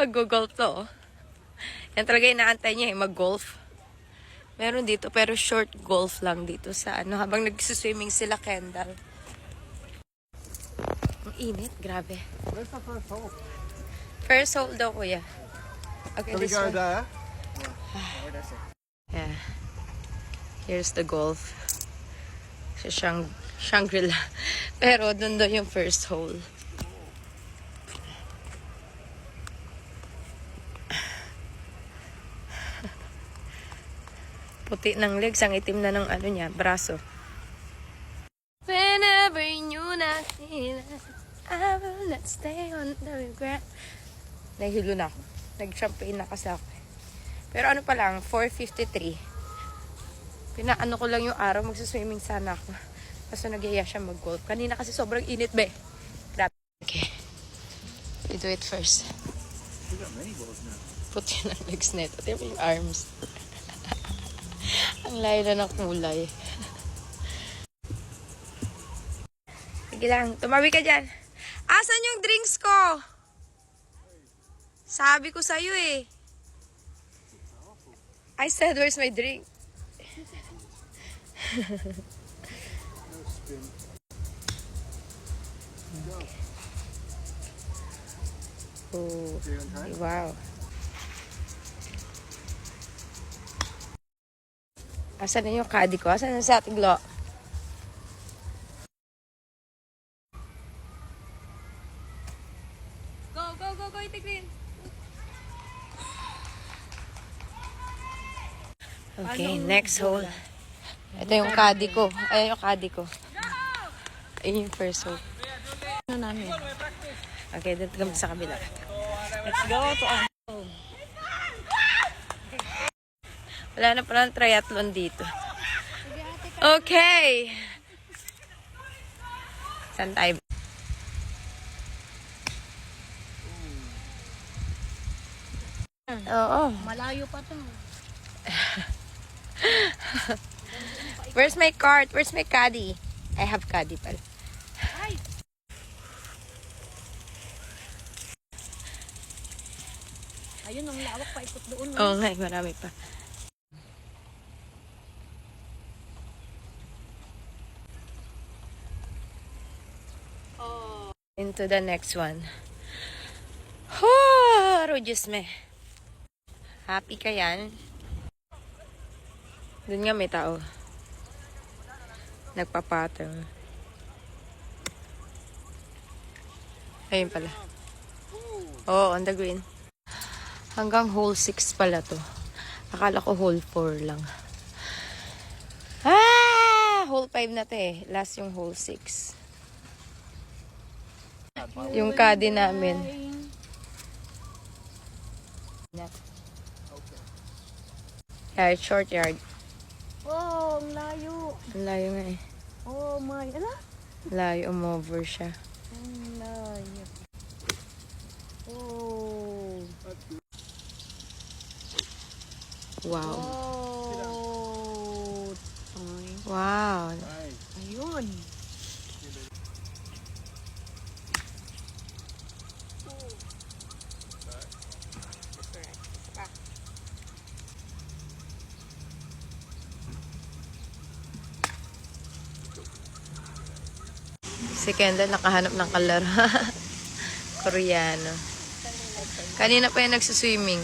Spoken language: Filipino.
Mag-golf to, oh. Yan talaga inaantay niya, mag-golf. Meron dito, pero short golf lang dito sa ano, habang nagsiswimming sila, Kendall. Ang init, grabe. Where's the first hole? First hole daw, kuya. Okay, So we this go one. there. Yeah. Here's the golf. Sa Shangri-La. Pero dun daw yung first hole. Puti ng legs, ang itim na ng ano niya, braso. Whenever you not feel it, I will not stay on the ground. Nahilo na ako. Nag-champagne na kasi ako. Pero ano pa lang, 4:53. Pinaano ko lang yung araw, magsaswimming sana ako. Kaso nagyaya siya mag-golf. Kanina kasi sobrang init, be. Grabe. Okay. You do it first. We got many balls now. Puti ng legs nito. Ito yung arms. Ang layo na ng kulay. Sige lang. Tumabi ka dyan. Asan yung drinks ko? Sabi ko sa'yo eh. I said, where's my drink? Oh, wow. Asan na yung caddy ko? Asan na sa ating lo? Go, Itiklin. Okay, next hole. Ito yung caddy ko. Ayan yung caddy ko. Ayun yung first hole. Ano namin? Okay, dito kami sa kabila. Let's go to our home. Wala na pala ng triathlon dito. Okay. Saan tayo? Oo. Malayo pa to. Where's my cart? Where's my caddy? I have caddy pala. Ay! Ayun, ang lawak pa ikot doon. Oo nga, marami pa. Into the next one. Rujus me. Happy ka yan? Doon nga may tao. Nagpapattern. Ayun pala. Oo, on the green. Hanggang hole 6 pala to. Akala ko hole 4 lang. Hole 5 na to eh. Last yung hole 6. Yung caddy namin. Yeah, short yard. Oh, ang layo. Ang layo nga eh. Oh my, ala? Layo, umover siya. Ang layo. Oh. Wow. Oh. Wow. Ayun. Si Kendall nakahanap ng kalaro. Koreano. Kanina pa yung nagsuswimming.